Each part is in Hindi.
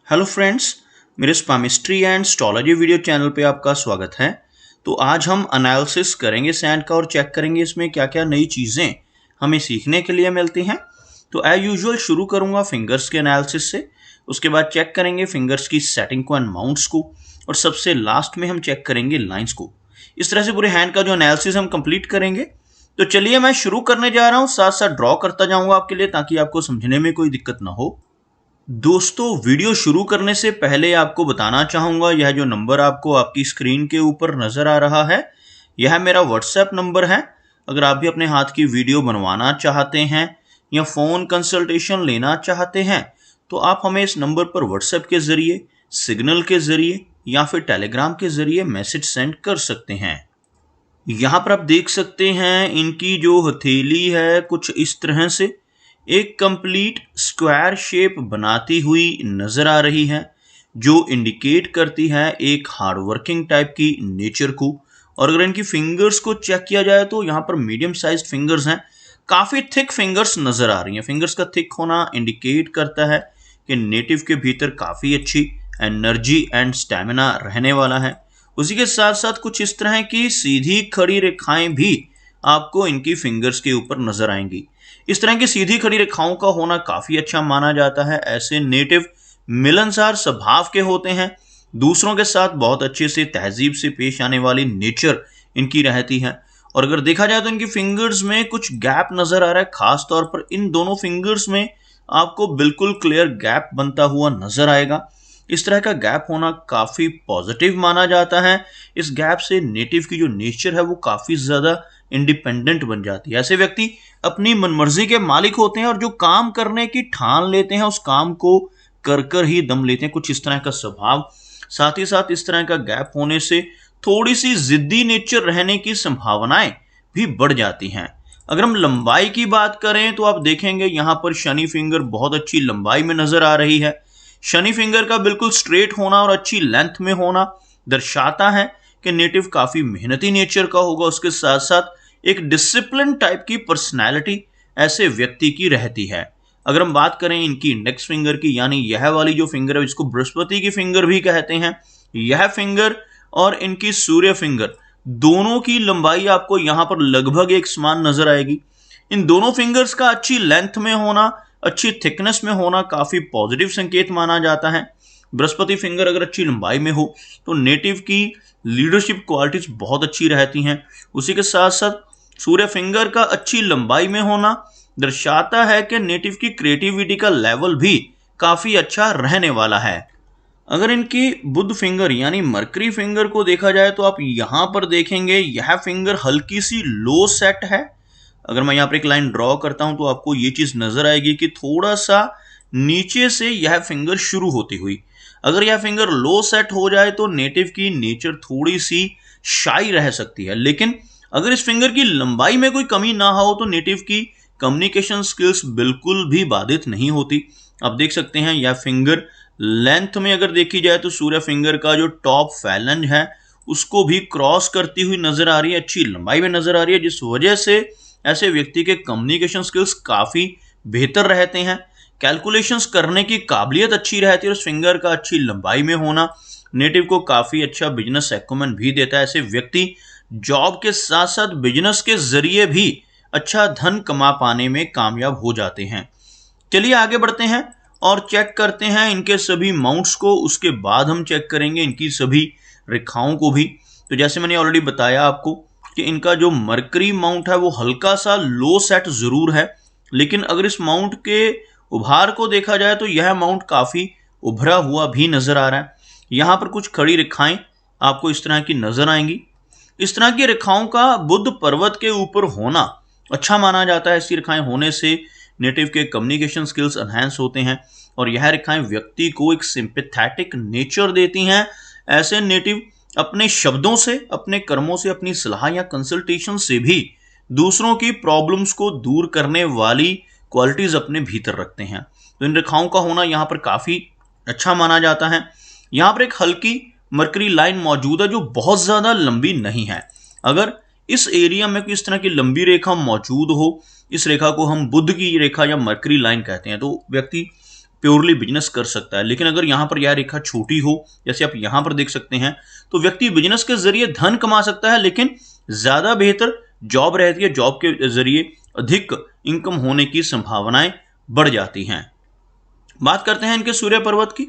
हेलो फ्रेंड्स, मेरे स्पामिस्ट्री एंड एस्ट्रोलॉजी वीडियो चैनल पे आपका स्वागत है। तो आज हम एनालिसिस करेंगे सैंड का और चेक करेंगे इसमें क्या क्या नई चीज़ें हमें सीखने के लिए मिलती हैं। तो एज यूजुअल शुरू करूंगा फिंगर्स के एनालिसिस से, उसके बाद चेक करेंगे फिंगर्स की सेटिंग को एंड माउंट्स को, और सबसे लास्ट में हम चेक करेंगे लाइन्स को। इस तरह से पूरे हैंड का जो एनालिसिस हम कंप्लीट करेंगे। तो चलिए मैं शुरू करने जा रहा हूँ, साथ साथ ड्रॉ करता जाऊँगा आपके लिए ताकि आपको समझने में कोई दिक्कत ना हो। दोस्तों, वीडियो शुरू करने से पहले आपको बताना चाहूँगा, यह जो नंबर आपको आपकी स्क्रीन के ऊपर नज़र आ रहा है, यह मेरा व्हाट्सएप नंबर है। अगर आप भी अपने हाथ की वीडियो बनवाना चाहते हैं या फ़ोन कंसल्टेशन लेना चाहते हैं तो आप हमें इस नंबर पर व्हाट्सएप के ज़रिए, सिग्नल के ज़रिए या फिर टेलीग्राम के ज़रिए मैसेज सेंड कर सकते हैं। यहाँ पर आप देख सकते हैं इनकी जो हथेली है कुछ इस तरह से एक कंप्लीट स्क्वायर शेप बनाती हुई नजर आ रही है, जो इंडिकेट करती है एक हार्डवर्किंग टाइप की नेचर को। और अगर इनकी फिंगर्स को चेक किया जाए तो यहाँ पर मीडियम साइज्ड फिंगर्स हैं, काफ़ी थिक फिंगर्स नज़र आ रही हैं। फिंगर्स का थिक होना इंडिकेट करता है कि नेटिव के भीतर काफ़ी अच्छी एनर्जी एंड स्टैमिना रहने वाला है। उसी के साथ साथ कुछ इस तरह की सीधी खड़ी रेखाएं भी आपको इनकी फिंगर्स के ऊपर नजर आएंगी। इस तरह की सीधी खड़ी रेखाओं का होना काफी अच्छा माना जाता है। ऐसे नेटिव मिलनसार स्वभाव के होते हैं, दूसरों के साथ बहुत अच्छे से तहजीब से पेश आने वाली नेचर इनकी रहती है। और अगर देखा जाए तो इनकी फिंगर्स में कुछ गैप नजर आ रहा है, खास तौर पर इन दोनों फिंगर्स में आपको बिल्कुल क्लियर गैप बनता हुआ नजर आएगा। इस तरह का गैप होना काफी पॉजिटिव माना जाता है। इस गैप से नेटिव की जो नेचर है वो काफी ज्यादा इंडिपेंडेंट बन जाती है। ऐसे व्यक्ति अपनी मनमर्जी के मालिक होते हैं और जो काम करने की ठान लेते हैं उस काम को कर कर ही दम लेते हैं, कुछ इस तरह का स्वभाव। साथ ही साथ इस तरह का गैप होने से थोड़ी सी जिद्दी नेचर रहने की संभावनाएं भी बढ़ जाती हैं। अगर हम लंबाई की बात करें तो आप देखेंगे यहाँ पर शनि फिंगर बहुत अच्छी लंबाई में नजर आ रही है। शनि फिंगर का बिल्कुल स्ट्रेट होना और अच्छी लेंथ में होना दर्शाता है कि नेटिव काफी मेहनती नेचर का होगा। उसके साथ साथ एक डिसिप्लिन टाइप की पर्सनैलिटी ऐसे व्यक्ति की रहती है। अगर हम बात करें इनकी इंडेक्स फिंगर की, यानी यह वाली जो फिंगर है जिसको बृहस्पति की फिंगर भी कहते हैं, यह फिंगर और इनकी सूर्य फिंगर दोनों की लंबाई आपको यहाँ पर लगभग एक समान नजर आएगी। इन दोनों फिंगर्स का अच्छी लेंथ में होना, अच्छी थिकनेस में होना काफी पॉजिटिव संकेत माना जाता है। बृहस्पति फिंगर अगर अच्छी लंबाई में हो तो नेटिव की लीडरशिप क्वालिटीज बहुत अच्छी रहती हैं। उसी के साथ साथ सूर्य फिंगर का अच्छी लंबाई में होना दर्शाता है कि नेटिव की क्रिएटिविटी का लेवल भी काफी अच्छा रहने वाला है। अगर इनकी बुध फिंगर यानी मरकरी फिंगर को देखा जाए तो आप यहाँ पर देखेंगे यह फिंगर हल्की सी लो सेट है। अगर मैं यहाँ पर एक लाइन ड्रॉ करता हूं तो आपको ये चीज नजर आएगी कि थोड़ा सा नीचे से यह फिंगर शुरू होती हुई, अगर यह फिंगर लो सेट हो जाए तो नेटिव की नेचर थोड़ी सी शाई रह सकती है। लेकिन अगर इस फिंगर की लंबाई में कोई कमी ना हो तो नेटिव की कम्युनिकेशन स्किल्स बिल्कुल भी बाधित नहीं होती। आप देख सकते हैं यह फिंगर लेंथ में अगर देखी जाए तो सूर्य फिंगर का जो टॉप फैलेंज है उसको भी क्रॉस करती हुई नजर आ रही है, अच्छी लंबाई में नजर आ रही है, जिस वजह से ऐसे व्यक्ति के कम्युनिकेशन स्किल्स काफी बेहतर रहते हैं। कैलकुलेशंस करने की काबिलियत अच्छी रहती है और फिंगर का अच्छी लंबाई में होना नेटिव को काफी अच्छा बिजनेस एक्यूमेंट भी देता है। ऐसे व्यक्ति जॉब के साथ साथ बिजनेस के जरिए भी अच्छा धन कमा पाने में कामयाब हो जाते हैं। चलिए आगे बढ़ते हैं और चेक करते हैं इनके सभी माउंट्स को। उसके बाद हम चेक करेंगे इनकी सभी रेखाओं को भी। तो जैसे मैंने ऑलरेडी बताया आपको कि इनका जो मरकरी माउंट है वो हल्का सा लो सेट जरूर है, लेकिन अगर इस माउंट के उभार को देखा जाए तो यह माउंट काफी उभरा हुआ भी नजर आ रहा है। यहां पर कुछ खड़ी रेखाएं आपको इस तरह की नजर आएंगी। इस तरह की रेखाओं का बुध पर्वत के ऊपर होना अच्छा माना जाता है। ऐसी रेखाएं होने से नेटिव के कम्युनिकेशन स्किल्स एनहांस होते हैं और यह रेखाएं व्यक्ति को एक सिंपैथेटिक नेचर देती हैं। ऐसे नेटिव अपने शब्दों से, अपने कर्मों से, अपनी सलाह या कंसल्टेशन से भी दूसरों की प्रॉब्लम्स को दूर करने वाली क्वालिटीज अपने भीतर रखते हैं। तो इन रेखाओं का होना यहाँ पर काफी अच्छा माना जाता है। यहाँ पर एक हल्की मरकरी लाइन मौजूद है जो बहुत ज्यादा लंबी नहीं है। अगर इस एरिया में कोई इस तरह की लंबी रेखा मौजूद हो, इस रेखा को हम बुध की रेखा या मरकरी लाइन कहते हैं, तो व्यक्ति प्योरली बिजनेस कर सकता है। लेकिन अगर यहाँ पर यह रेखा छोटी हो, जैसे आप यहाँ पर देख सकते हैं, तो व्यक्ति बिजनेस के जरिए धन कमा सकता है, लेकिन ज्यादा बेहतर जॉब रहती है, जॉब के जरिए अधिक इनकम होने की संभावनाएं बढ़ जाती हैं। बात करते हैं इनके सूर्य पर्वत की।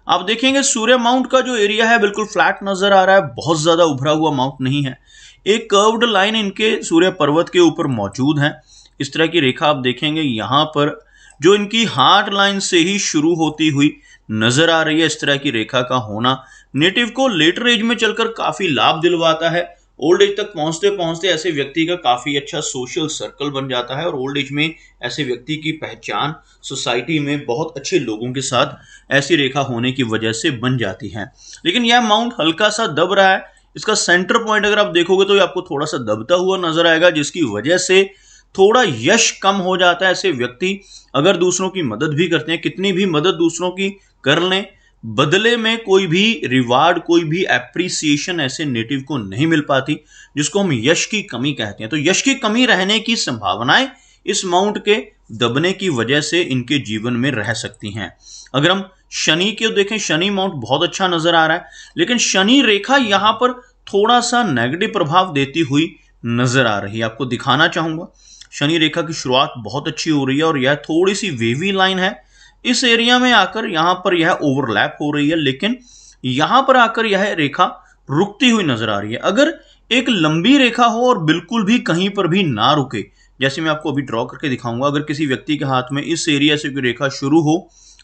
आप देखेंगे सूर्य माउंट का जो एरिया है बिल्कुल फ्लैट नजर आ रहा है, बहुत ज्यादा उभरा हुआ माउंट नहीं है। एक कर्व्ड लाइन इनके सूर्य पर्वत के ऊपर मौजूद है। इस तरह की रेखा आप देखेंगे यहाँ पर, जो इनकी हार्ट लाइन से ही शुरू होती हुई नजर आ रही है। इस तरह की रेखा का होना नेटिव को लेटर एज में चलकर काफी लाभ दिलवाता है। ओल्ड एज तक पहुंचते पहुंचते ऐसे व्यक्ति का काफी अच्छा सोशल सर्कल बन जाता है, और ओल्ड एज में ऐसे व्यक्ति की पहचान सोसाइटी में बहुत अच्छे लोगों के साथ ऐसी रेखा होने की वजह से बन जाती है। लेकिन यह माउंट हल्का सा दब रहा है। इसका सेंटर पॉइंट अगर आप देखोगे तो आपको थोड़ा सा दबता हुआ नजर आएगा, जिसकी वजह से थोड़ा यश कम हो जाता है। ऐसे व्यक्ति अगर दूसरों की मदद भी करते हैं, कितनी भी मदद दूसरों की कर लें, बदले में कोई भी रिवार्ड, कोई भी एप्रिसिएशन ऐसे नेटिव को नहीं मिल पाती, जिसको हम यश की कमी कहते हैं। तो यश की कमी रहने की संभावनाएं इस माउंट के दबने की वजह से इनके जीवन में रह सकती हैं। अगर हम शनि को देखें, शनि माउंट बहुत अच्छा नजर आ रहा है, लेकिन शनि रेखा यहां पर थोड़ा सा नेगेटिव प्रभाव देती हुई नजर आ रही है। आपको दिखाना चाहूंगा, शनि रेखा की शुरुआत बहुत अच्छी हो रही है और यह थोड़ी सी वेवी लाइन है। इस एरिया में आकर यहां पर यह ओवरलैप हो रही है, लेकिन यहां पर आकर यह रेखा रुकती हुई नजर आ रही है। अगर एक लंबी रेखा हो और बिल्कुल भी कहीं पर भी ना रुके, जैसे मैं आपको अभी ड्रॉ करके दिखाऊंगा, अगर किसी व्यक्ति के हाथ में इस एरिया से कोई रेखा शुरू हो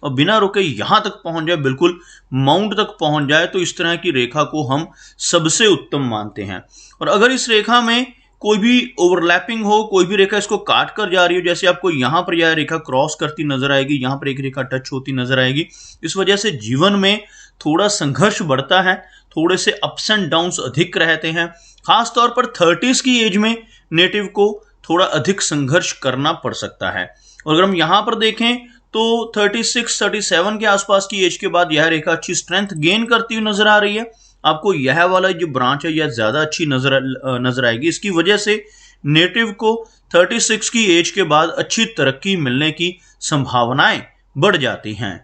और बिना रुके यहां तक पहुंच जाए, बिल्कुल माउंट तक पहुंच जाए, तो इस तरह की रेखा को हम सबसे उत्तम मानते हैं। और अगर इस रेखा में कोई भी ओवरलैपिंग हो, कोई भी रेखा इसको काट कर जा रही हो, जैसे आपको यहां पर यह रेखा क्रॉस करती नजर आएगी, यहां पर एक रेखा टच होती नजर आएगी, इस वजह से जीवन में थोड़ा संघर्ष बढ़ता है, थोड़े से अप्स एंड डाउन्स अधिक रहते हैं। खासतौर पर 30s की एज में नेटिव को थोड़ा अधिक संघर्ष करना पड़ सकता है। और अगर हम यहां पर देखें तो 36-37 के आसपास की एज के बाद यह रेखा अच्छी स्ट्रेंथ गेन करती हुई नजर आ रही है। आपको यह वाला जो ब्रांच है यह ज्यादा अच्छी नजर आएगी। इसकी वजह से नेटिव को 36 की एज के बाद अच्छी तरक्की मिलने की संभावनाएं बढ़ जाती हैं।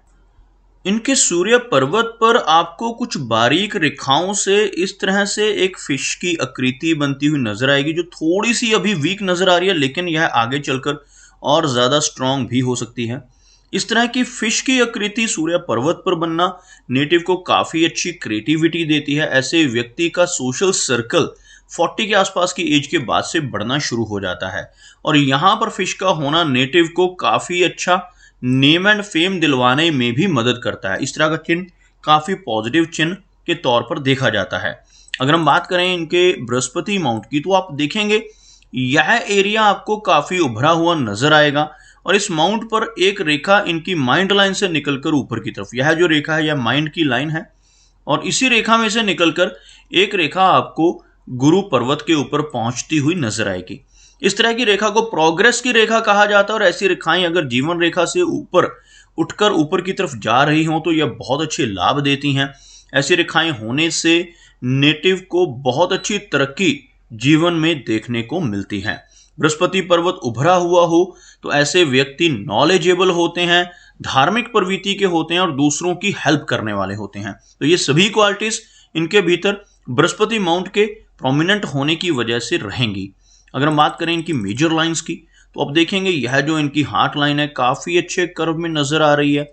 इनके सूर्य पर्वत पर आपको कुछ बारीक रेखाओं से इस तरह से एक फिश की आकृति बनती हुई नजर आएगी, जो थोड़ी सी अभी वीक नजर आ रही है, लेकिन यह आगे चलकर और ज्यादा स्ट्रांग भी हो सकती है। इस तरह की फिश की आकृति सूर्य पर्वत पर बनना नेटिव को काफी अच्छी क्रिएटिविटी देती है। ऐसे व्यक्ति का सोशल सर्कल 40 के आसपास की एज के बाद से बढ़ना शुरू हो जाता है, और यहां पर फिश का होना नेटिव को काफी अच्छा नेम एंड फेम दिलवाने में भी मदद करता है। इस तरह का चिन्ह काफी पॉजिटिव चिन्ह के तौर पर देखा जाता है। अगर हम बात करें इनके बृहस्पति माउंट की, तो आप देखेंगे यह एरिया आपको काफी उभरा हुआ नजर आएगा, और इस माउंट पर एक रेखा इनकी माइंड लाइन से निकलकर ऊपर की तरफ, यह जो रेखा है यह माइंड की लाइन है, और इसी रेखा में से निकलकर एक रेखा आपको गुरु पर्वत के ऊपर पहुंचती हुई नजर आएगी। इस तरह की रेखा को प्रोग्रेस की रेखा कहा जाता है, और ऐसी रेखाएं अगर जीवन रेखा से ऊपर उठकर ऊपर की तरफ जा रही हों तो यह बहुत अच्छे लाभ देती हैं। ऐसी रेखाएं होने से नेटिव को बहुत अच्छी तरक्की जीवन में देखने को मिलती है। बृहस्पति पर्वत उभरा हुआ हो तो ऐसे व्यक्ति नॉलेजेबल होते हैं, धार्मिक प्रवृत्ति के होते हैं और दूसरों की हेल्प करने वाले होते हैं। तो ये सभी क्वालिटीज इनके भीतर बृहस्पति माउंट के प्रोमिनेंट होने की वजह से रहेंगी। अगर हम बात करें इनकी मेजर लाइंस की, तो अब देखेंगे यह जो इनकी हार्ट लाइन है काफी अच्छे कर्व में नजर आ रही है,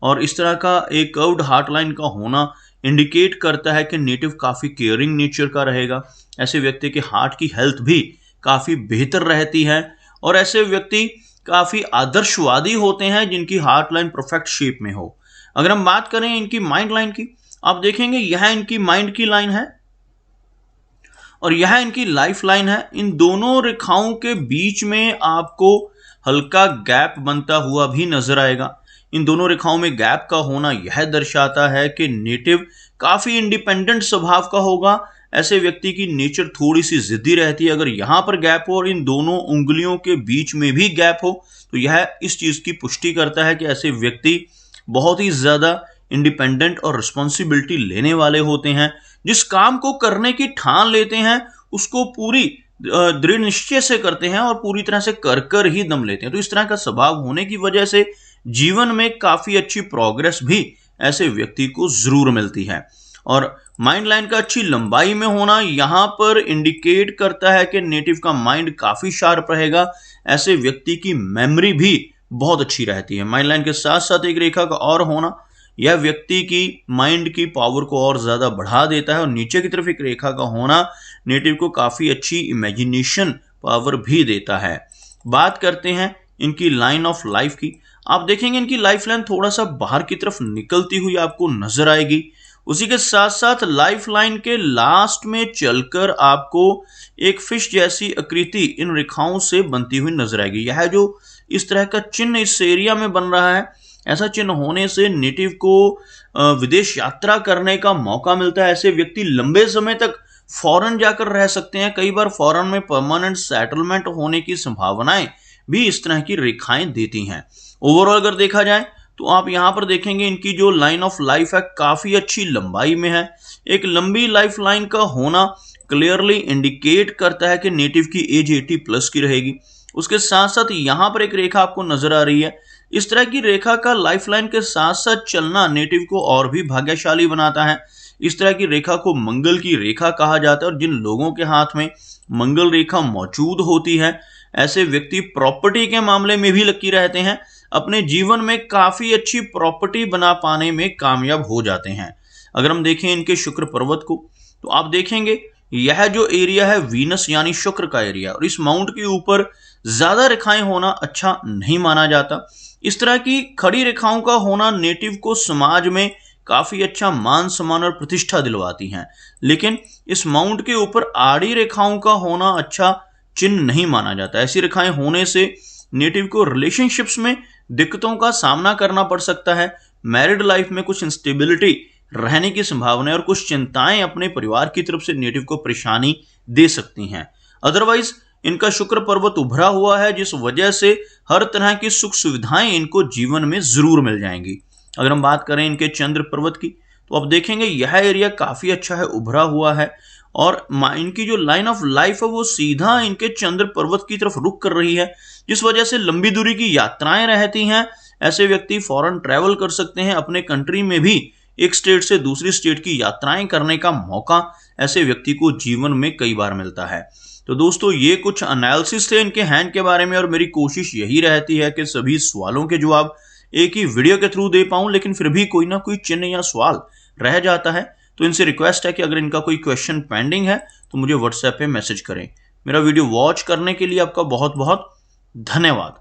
और इस तरह का एक कर्व्ड हार्ट लाइन का होना इंडिकेट करता है कि नेटिव काफी केयरिंग नेचर का रहेगा। ऐसे व्यक्ति के हार्ट की हेल्थ भी काफी बेहतर रहती है, और ऐसे व्यक्ति काफी आदर्शवादी होते हैं जिनकी हार्ट लाइन परफेक्ट शेप में हो। अगर हम बात करें इनकी माइंड लाइन की, आप देखेंगे यह इनकी माइंड की लाइन है और यह इनकी लाइफ लाइन है। इन दोनों रेखाओं के बीच में आपको हल्का गैप बनता हुआ भी नजर आएगा। इन दोनों रेखाओं में गैप का होना यह दर्शाता है कि नेटिव काफी इंडिपेंडेंट स्वभाव का होगा। ऐसे व्यक्ति की नेचर थोड़ी सी जिद्दी रहती है। अगर यहां पर गैप हो और इन दोनों उंगलियों के बीच में भी गैप हो तो यह इस चीज की पुष्टि करता है कि ऐसे व्यक्ति बहुत ही ज्यादा इंडिपेंडेंट और रिस्पॉन्सिबिलिटी लेने वाले होते हैं। जिस काम को करने की ठान लेते हैं उसको पूरी दृढ़ निश्चय से करते हैं और पूरी तरह से कर कर ही दम लेते हैं। तो इस तरह का स्वभाव होने की वजह से जीवन में काफी अच्छी प्रोग्रेस भी ऐसे व्यक्ति को जरूर मिलती है। और माइंड लाइन का अच्छी लंबाई में होना यहाँ पर इंडिकेट करता है कि नेटिव का माइंड काफी शार्प रहेगा। ऐसे व्यक्ति की मेमोरी भी बहुत अच्छी रहती है। माइंड लाइन के साथ साथ एक रेखा का और होना यह व्यक्ति की माइंड की पावर को और ज्यादा बढ़ा देता है। और नीचे की तरफ एक रेखा का होना नेटिव को काफी अच्छी इमेजिनेशन पावर भी देता है। बात करते हैं इनकी लाइन ऑफ लाइफ की। आप देखेंगे इनकी लाइफ लाइन थोड़ा सा बाहर की तरफ निकलती हुई आपको नजर आएगी। उसी के साथ साथ लाइफ लाइन के लास्ट में चलकर आपको एक फिश जैसी आकृति इन रेखाओं से बनती हुई नजर आएगी। यह जो इस तरह का चिन्ह इस एरिया में बन रहा है, ऐसा चिन्ह होने से नेटिव को विदेश यात्रा करने का मौका मिलता है। ऐसे व्यक्ति लंबे समय तक फॉरेन जाकर रह सकते हैं। कई बार फॉरेन में परमानेंट सेटलमेंट होने की संभावनाएं भी इस तरह की रेखाएं देती हैं। ओवरऑल अगर देखा जाए तो आप यहां पर देखेंगे इनकी जो लाइन ऑफ लाइफ है काफी अच्छी लंबाई में है। एक लंबी लाइफ लाइन का होना क्लियरली इंडिकेट करता है कि नेटिव की एज 80 प्लस की रहेगी। उसके साथ साथ यहां पर एक रेखा आपको नजर आ रही है। इस तरह की रेखा का लाइफ लाइन के साथ साथ चलना नेटिव को और भी भाग्यशाली बनाता है। इस तरह की रेखा को मंगल की रेखा कहा जाता है। और जिन लोगों के हाथ में मंगल रेखा मौजूद होती है, ऐसे व्यक्ति प्रॉपर्टी के मामले में भी लकी रहते हैं। अपने जीवन में काफी अच्छी प्रॉपर्टी बना पाने में कामयाब हो जाते हैं। अगर हम देखें इनके शुक्र पर्वत को तो आप देखेंगे यह जो एरिया है वीनस यानी शुक्र का एरिया, और इस माउंट के ऊपर ज्यादा रेखाएं होना अच्छा नहीं माना जाता। इस तरह की खड़ी रेखाओं का होना नेटिव को समाज में काफी अच्छा मान सम्मान और प्रतिष्ठा दिलवाती हैं। लेकिन इस माउंट के ऊपर आड़ी रेखाओं का होना अच्छा चिन्ह नहीं माना जाता। ऐसी रेखाएं होने से नेटिव को रिलेशनशिप्स में दिक्कतों का सामना करना पड़ सकता है। मैरिड लाइफ में कुछ इंस्टेबिलिटी रहने की संभावना है और कुछ चिंताएं अपने परिवार की तरफ से नेटिव को परेशानी दे सकती हैं। अदरवाइज इनका शुक्र पर्वत उभरा हुआ है, जिस वजह से हर तरह की सुख सुविधाएं इनको जीवन में जरूर मिल जाएंगी। अगर हम बात करें इनके चंद्र पर्वत की तो आप देखेंगे यह एरिया काफी अच्छा है, उभरा हुआ है। और इनकी जो लाइन ऑफ लाइफ है वो सीधा इनके चंद्र पर्वत की तरफ रुख कर रही है, जिस वजह से लंबी दूरी की यात्राएं रहती हैं। ऐसे व्यक्ति फॉरेन ट्रैवल कर सकते हैं। अपने कंट्री में भी एक स्टेट से दूसरी स्टेट की यात्राएं करने का मौका ऐसे व्यक्ति को जीवन में कई बार मिलता है। तो दोस्तों ये कुछ एनालिसिस थे इनके हैंड के बारे में, और मेरी कोशिश यही रहती है कि सभी सवालों के जवाब एक ही वीडियो के थ्रू दे पाऊं, लेकिन फिर भी कोई ना कोई चिन्ह या सवाल रह जाता है। तो इनसे रिक्वेस्ट है कि अगर इनका कोई क्वेश्चन पेंडिंग है तो मुझे व्हाट्सएप पे मैसेज करें। मेरा वीडियो वॉच करने के लिए आपका बहुत बहुत धन्यवाद।